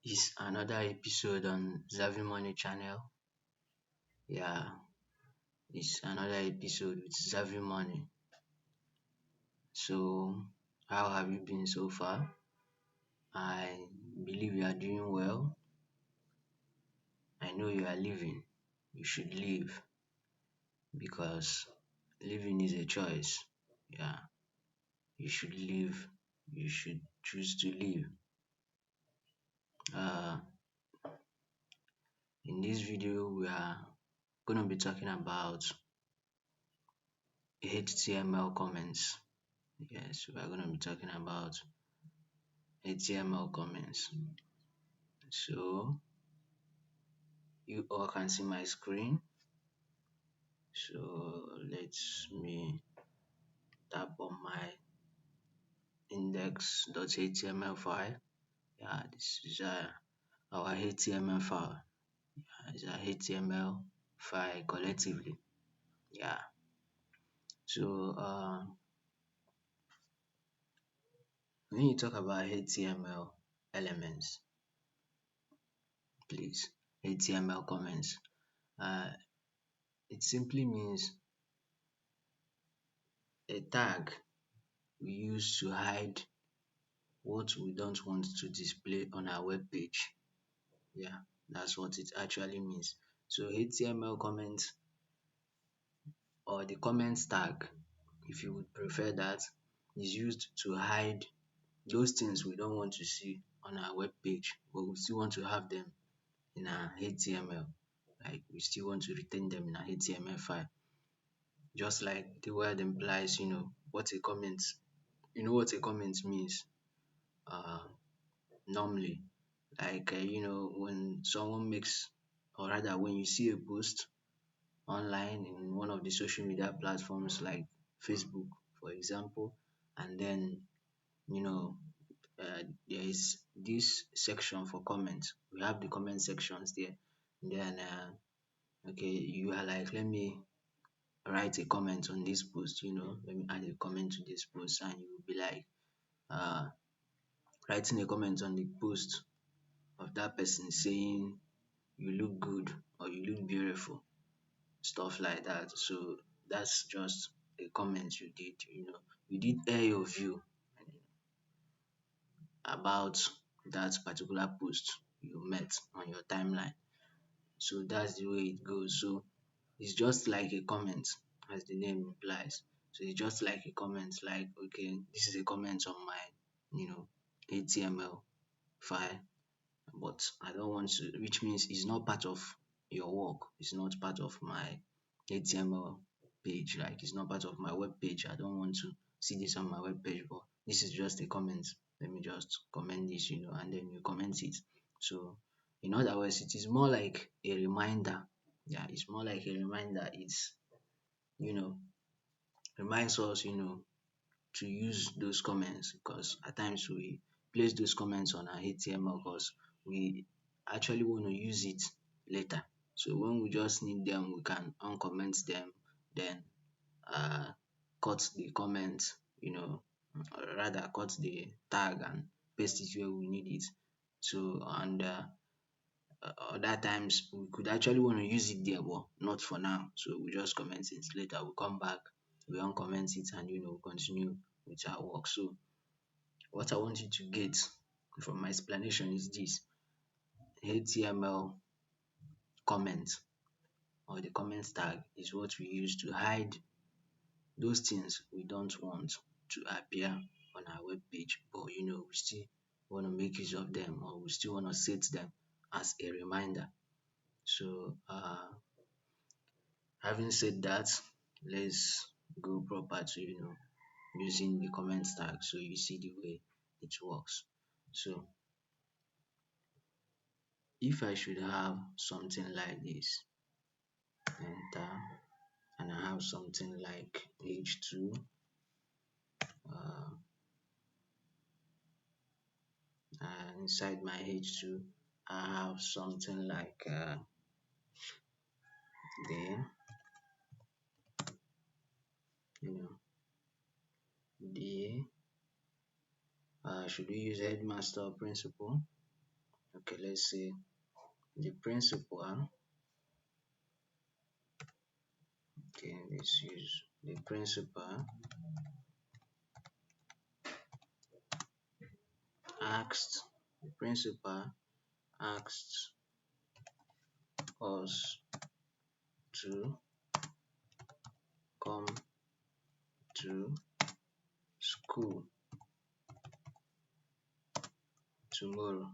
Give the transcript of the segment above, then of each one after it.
Is another episode on Zavi Money channel. Yeah, it's another episode with Zavi Money. So, how have you been so far? I believe you are doing well. I know you are living. You should live because living is a choice. Yeah, you should live. You should choose to live. Uh, in this video, we are going to be talking about HTML comments. Yes, we are going to be talking about HTML comments. So you all can see my screen. So let me tap on my index.html file. Yeah, this is our HTML file. It's a HTML file collectively. Yeah. So when you talk about HTML elements, please, HTML comments, uh, it simply means a tag we use to hide what we don't want to display on our web page. Yeah, that's what it actually means. So HTML comments or the comments tag, if you would prefer that, is used to hide those things we don't want to see on our web page, but we still want to have them in our HTML. Like we still want to retain them in our HTML file. Just like the word implies, what a comment, what a comment means. Uh, normally, like when someone makes, or rather when you see a post online in one of the social media platforms like Facebook, for example, and then you know there is this section for comments. We have the comment sections there. Then okay, you are like, let me write a comment on this post. Let me add a comment to this post, and you will be like uh writing a comment on the post of that person saying you look good or you look beautiful, stuff like that. So that's just a comment you did. You did air your view about that particular post you met on your timeline. So that's the way it goes. So it's just like a comment, as the name implies. So it's just like a comment, like, okay, this is a comment on my, HTML file, but I don't want to, which means it's not part of your work. It's not part of my HTML page. Like it's not part of my web page. I don't want to see this on my web page, but this is just a comment. Let me just comment this, and then you comment it. So in other words, it is more like a reminder. Yeah, it's more like a reminder. It's you know reminds us, to use those comments because at times we place those comments on our HTML because we actually want to use it later. So when we just need them, we can uncomment them, then uh, cut the comment, or rather cut the tag and paste it where we need it. So and other times we could actually want to use it there, but not for now. So we just comment it later. We come back, we uncomment it, and we continue with our work. So what I want you to get from my explanation is this: HTML comment or the comment tag is what we use to hide those things we don't want to appear on our web page, but we still want to make use of them, or we still want to set them as a reminder. So having said that, let's go proper to using the comment tag so you see the way it works. So if I should have something like this, enter, and I have something like h2, uh, and inside my h2 I have something like the you know the should we use headmaster principal? Okay, let's say the principal, okay, let's use the principal asked, the principal asked us to come to school tomorrow.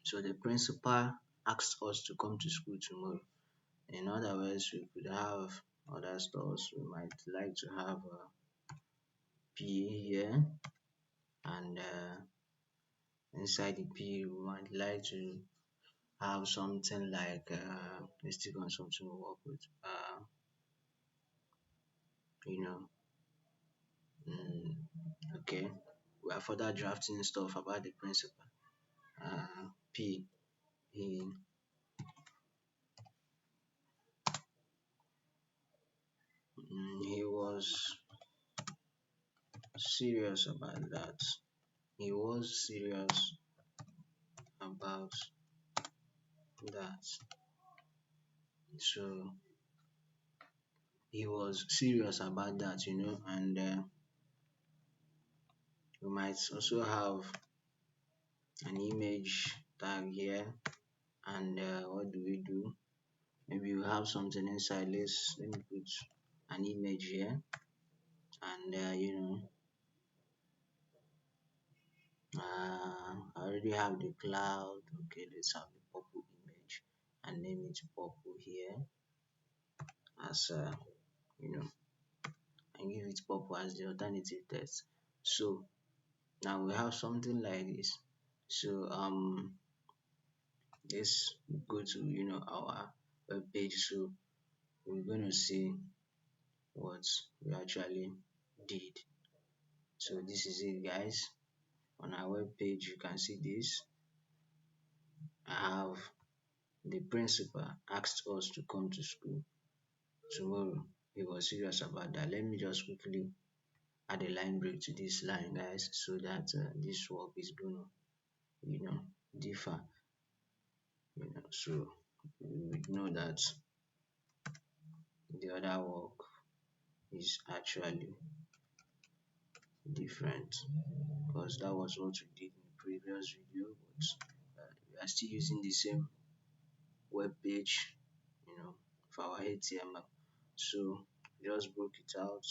So the principal asked us to come to school tomorrow. In other words, we could have other stores. We might like to have P here, and inside the P, we might like to have something like let's take on something we work with. You know, mm, okay. We are further drafting stuff about the principal. P, he he was serious about that. He was serious about that. So he was serious about that, and we might also have an image tag here. And what do we do? Maybe we have something inside. Let me put an image here, and I already have the cloud. Okay, let's have the purple image and name it purple here as you know and give it purple as the alternative text. So now we have something like this. So let's go to our web page. So we're going to see what we actually did. So this is it, guys. On our web page, you can see this. I have the principal asked us to come to school tomorrow. He was serious about that. Let me just quickly add a line break to this line, guys, so that this work is gonna differ. So we would know that the other work is actually different, because that was what we did in the previous video, but we are still using the same web page, for our HTML. So just broke it out.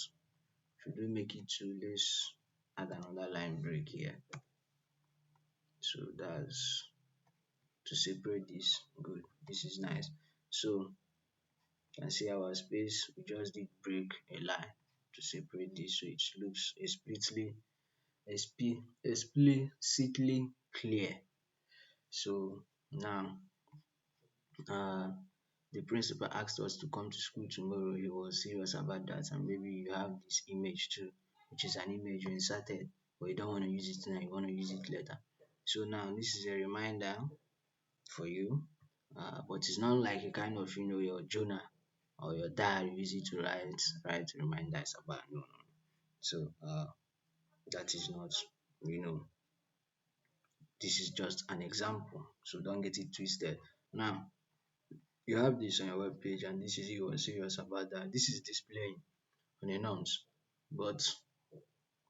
If you do make it too, let's add another line break here. So that's to separate this. Good. This is nice. So you can see our space. We just did break a line to separate this, so it looks explicitly clear. So now uh the principal asked us to come to school tomorrow. He was serious about that, and maybe you have this image too, which is an image you inserted, but you don't want to use it now, you want to use it later. So now this is a reminder for you, but it's not like a kind of your journal or your diary you use it to write reminders about. No, no. So that is not, you know this is just an example, so don't get it twisted. Now you have this on your web page, and this is you are serious about that. This is displaying on a nonce, but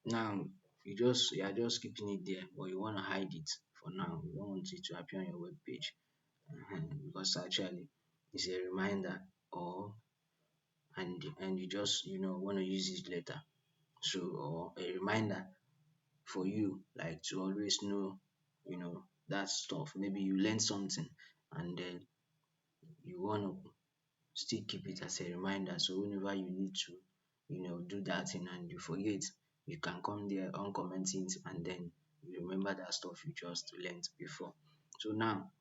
now you are just keeping it there, but you want to hide it for now. You don't want it to appear on your web page, because actually it's a reminder, or and you just want to use it later. So, or a reminder for you, like to always know that stuff. Maybe you learn something, and then you want to still keep it as a reminder, so whenever you need to do that thing and you forget, you can come there, uncomment it, and then you remember that stuff you just learned before. So now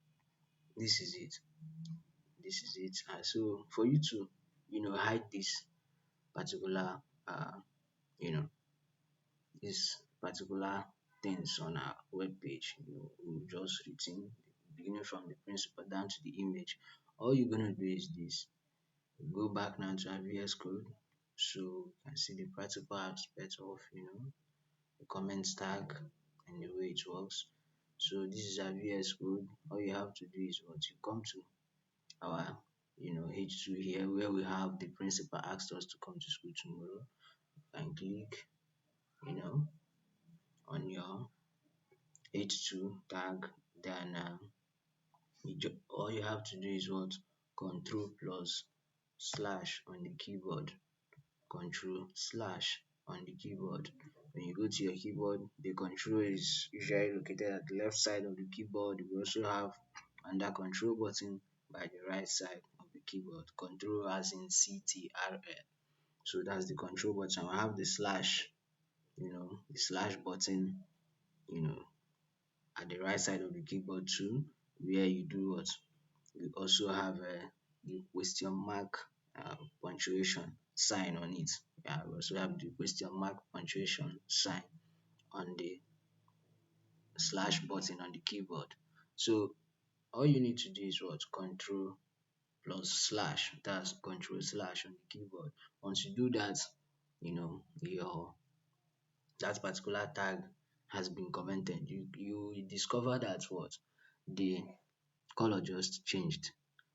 this is it. So for you to hide this particular you know this particular things on our web page, we just written beginning from the principal down to the image. All you're gonna do is this: go back now to our VS Code, so you can see the practical aspect of the comments tag and the way it works. So this is our VS Code. All you have to do is what you come to our H2 here where we have the principal asked us to come to school tomorrow, and click you know on your H2 tag. Then all you have to do is what, control plus slash on the keyboard, control slash on the keyboard. When you go to your keyboard, the control is usually located at the left side of the keyboard. We also have under control button by the right side of the keyboard, control as in CTRL. So that's the control button. I have the slash, the slash button, you know, at the right side of the keyboard too, where you do what? You also have the question mark punctuation sign on it. Yeah, we also have the question mark punctuation sign on the slash button on the keyboard. So all you need to do is what? Control plus slash. That's control slash on the keyboard. Once you do that, your that particular tag has been commented. You discover that what, the color just changed.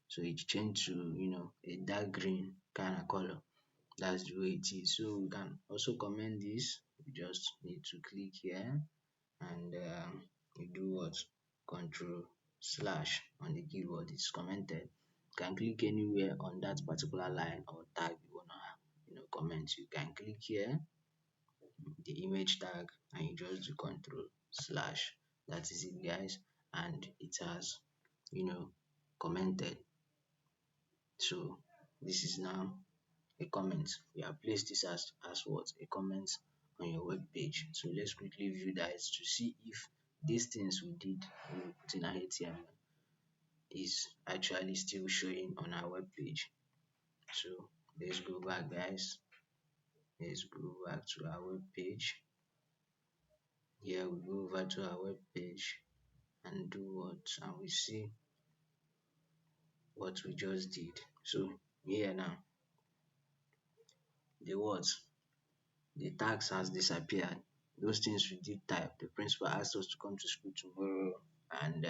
So it changed to a dark green kind of color. That's the way it is. So we can also comment this. We just need to click here, and you do what, control slash on the keyboard. It's commented. You can click anywhere on that particular line or tag you wanna comment. You can click here, the image tag, and you just do control slash. That is it, guys, and it has commented. So this is now a comment. We have placed this as what, a comment on your web page. So let's quickly view that to see if these things we did when we put in our HTML is actually still showing on our web page. So let's go back, guys. Let's go back to our web page. Here we go over to our web page and do what, and we see what we just did. So here now, the words, the tags has disappeared. Those things we did type. The principal asked us to come to school tomorrow, and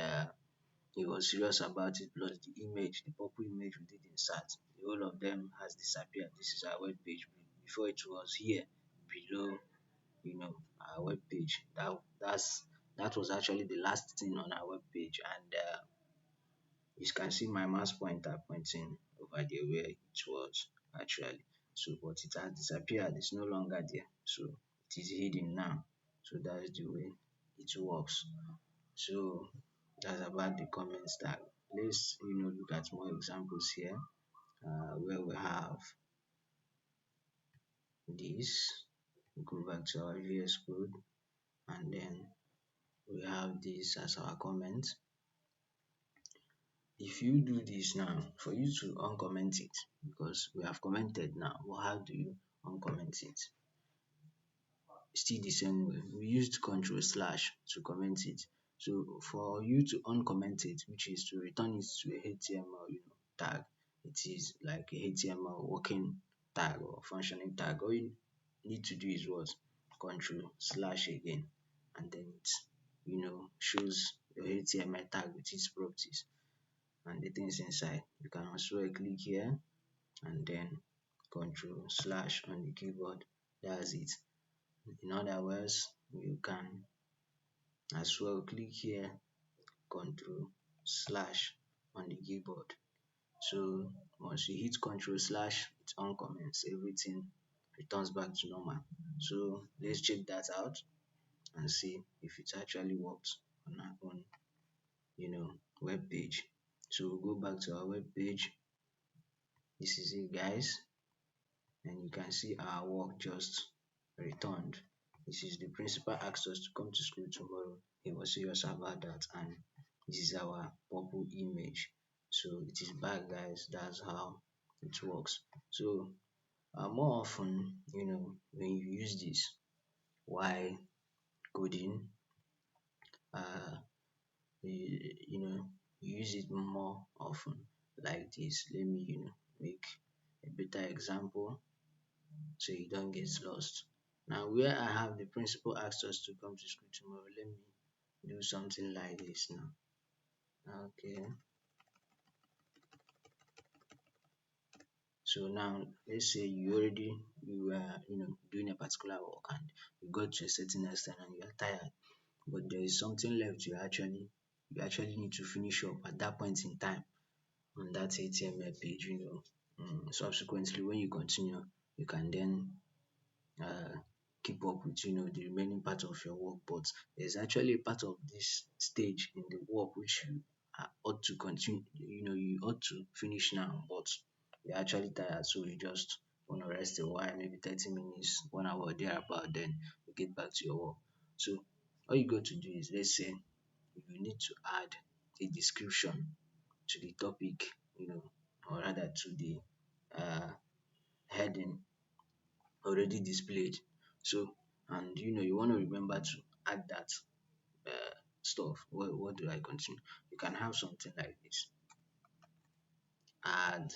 he was serious about it. Plus the image, the purple image we did insert, the whole of them has disappeared. This is our web page. Before it was here below, our web page. That was actually the last thing on our web page, and you can see my mouse pointer pointing over there where it was actually. So but it has disappeared. It's no longer there. So it is hidden now. So that's the way it works. So that's about the comments tag. Let's look at more examples here, where we have this. Go back to our VS Code, and then we have this as our comment. If you do this now, for you to uncomment it, because we have commented now, well, how do you uncomment it? Still the same way. We used control slash to comment it. So for you to uncomment it, which is to return it to a HTML tag, it is like a HTML working tag or functioning tag. All you need to do is what? Control slash again, and then it shows your HTML tag with its properties and the things inside. You can also click here and then control slash on the keyboard. That's it. In other words, you can as well click here, control slash on the keyboard. So once you hit control slash, it uncomments, everything returns back to normal. So let's check that out and see if it actually works on our own web page. So we'll go back to our web page. This is it, guys, and you can see our work just returned. This is the principal asked us to come to school tomorrow. He was serious about that, and this is our purple image. So it is back, guys. That's how it works. So more often, when you use this while coding, uh you use it more often like this. Let me make a better example so you don't get lost. Now where I have the principal asked us to come to school tomorrow, let me do something like this now. Okay, so now let's say you were doing a particular work and you got to a certain extent and you're tired, but there is something left you actually need to finish up at that point in time on that HTML page. Subsequently, when you continue, you can then uh, keep up with the remaining part of your work. But there's actually a part of this stage in the work which you ought to continue, you ought to finish now, but you're actually tired, so you just want to rest a while, maybe 30 minutes, 1 hour or thereabout, then you get back to your work. So all you got to do is, let's say you need to add a description to the topic, or rather to the uh, heading already displayed. So, and you want to remember to add that stuff. What do I continue? You can have something like this. Add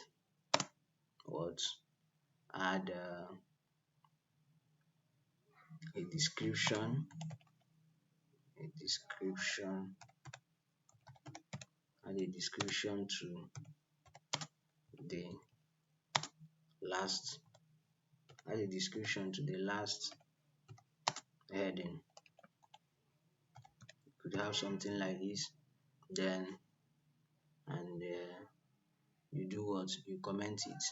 what? Add a description, a description, add a description to the last, add a description to the last heading. You could have something like this. Then, and you do what? You comment it.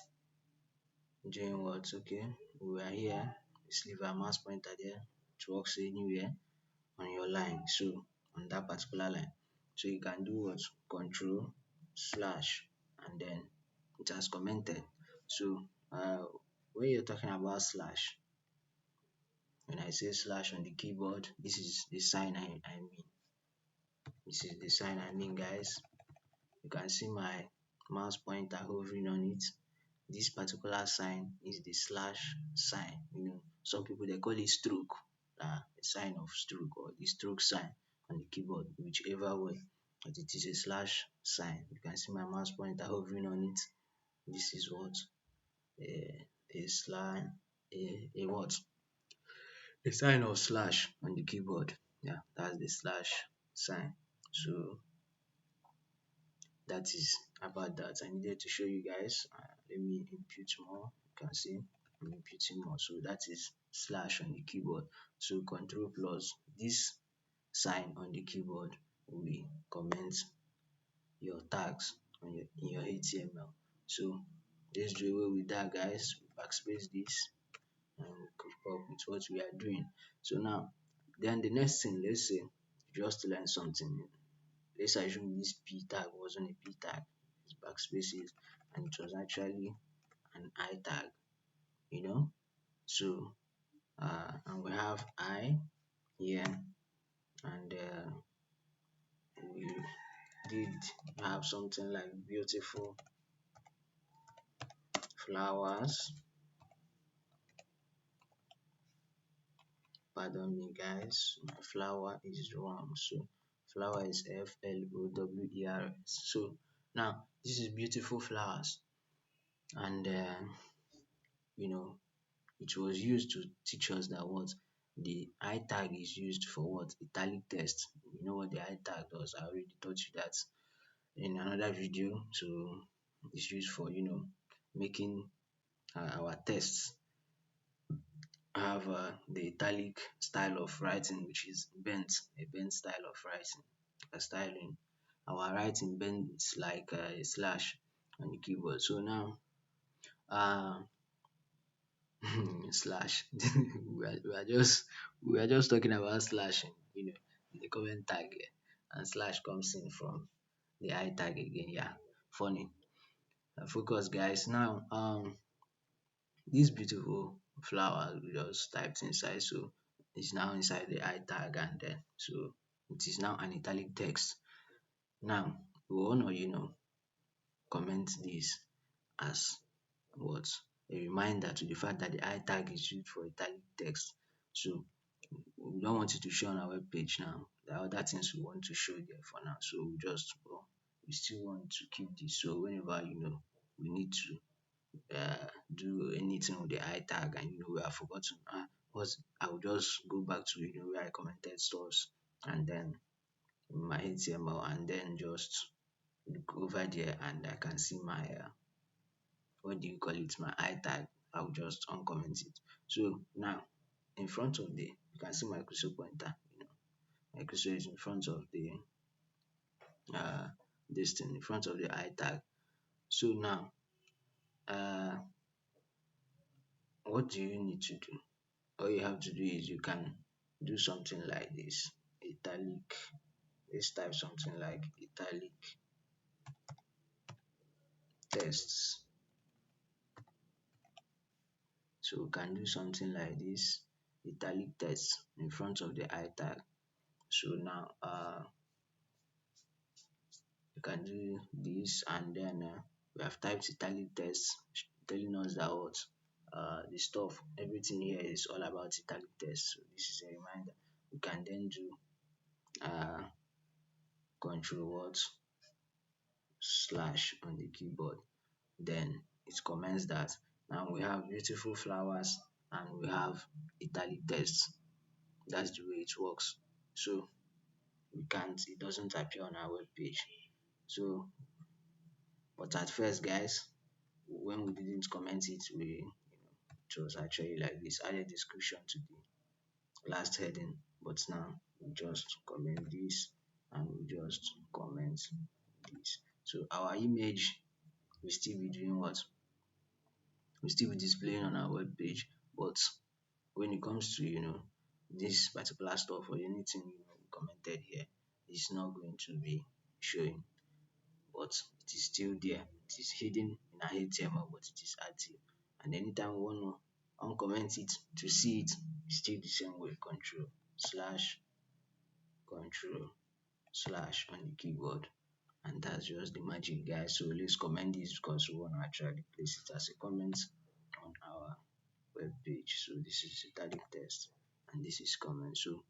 Doing what? Okay, we are here. Just leave our mouse pointer there. It works anywhere on your line. So on that particular line. So you can do what? Control slash, and then it has commented. So when you're talking about slash, when I say slash on the keyboard, this is the sign I mean. This is the sign I mean, guys. You can see my mouse pointer hovering on it. This particular sign is the slash sign. Some people they call it stroke, a sign of stroke, or the stroke sign on the keyboard, whichever way. But it is a slash sign. You can see my mouse pointer hovering on it. This is what a slash, a what? A sign of slash on the keyboard. Yeah, that's the slash sign. So that is about that. I needed to show you guys. Let me impute more. You can see I'm imputing more. So that is slash on the keyboard. So control plus this sign on the keyboard will comment your tags on in your HTML. So let's do away with that, guys. Backspace this and keep up with what we are doing. So now, then the next thing, let's say just to learn something. Let's assume this p tag wasn't a p tag, it's backspaces, and it was actually an I tag, you know. So and we have I here, and we did have something like beautiful flowers. Pardon me, guys, my flower is wrong. So flower is flowers. So now this is beautiful flowers, and you know it was used to teach us that what the I tag is used for, what? Italic text. You know what the I tag does? I already taught you that in another video. So it's used for making our tests have the italic style of writing, which is bent, a bent style of writing, a styling. Our writing bends like a slash on the keyboard. So now, uh, slash. we are just talking about slashing, in the comment tag here, and slash comes in from the I tag again. Yeah, funny. Focus, guys. Now, this beautiful flower we just typed inside, so it's now inside the I tag, and then so it is now an italic text. Now we want to comment this as what? A reminder to the fact that the I tag is used for italic text. So we don't want it to show on our web page now. There are other things we want to show there for now. So we still want to keep this. So whenever we need to do anything with the I tag, and we have forgotten, was I will just go back to where I commented stores, and then in my HTML and then just look over there and I can see my what do you call it, my I tag. I'll just uncomment it. So now in front of the, you can see my cursor pointer, my cursor is in front of the uh this thing, in front of the I tag. So now uh what do you need to do? All you have to do is you can do something like this, italic. Let's type something like italic tests. So we can do something like this, italic text in front of the I tag. So now you can do this and then we have typed italic text telling us that what the stuff, everything here is all about italic text. So this is a reminder. We can then do uh control what slash on the keyboard, then it comments that now we have beautiful flowers and we have italic text. That's the way it works. So we can't, it doesn't appear on our web page. So but at first guys, when we didn't comment it, it was actually like this, added description to the last heading, but now we just comment this and we just comment this. So our image will still be doing what, will still be displaying on our web page, but when it comes to this particular stuff or anything commented here, it's not going to be showing, but it is still there. It is hidden in our HTML, but it is active. And anytime we want to uncomment it to see it, it's still the same way. Control slash on the keyboard. And that's just the magic, guys. So let's comment this because we want to actually place it as a comment on our web page. So this is italic text and this is comment. So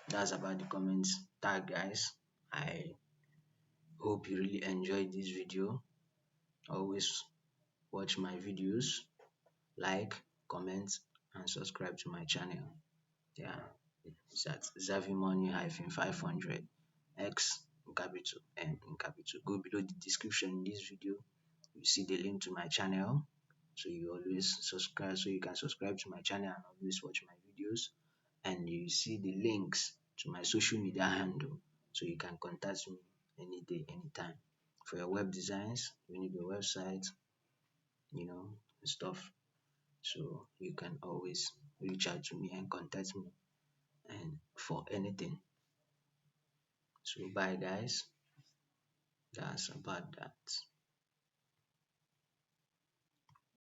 that's about the comments tag, guys. I hope you really enjoyed this video. Always watch my videos, like, comment, and subscribe to my channel. Yeah, it's at Zavimoni-500 X in capital, M in capital. Go below the description in this video. You see the link to my channel. So you always subscribe, so you can subscribe to my channel and always watch my videos. And you see the links to my social media handle, so you can contact me any day, anytime. For your web designs, you need a website, stuff. So you can always reach out to me and contact me and for anything. So bye guys. That's about that.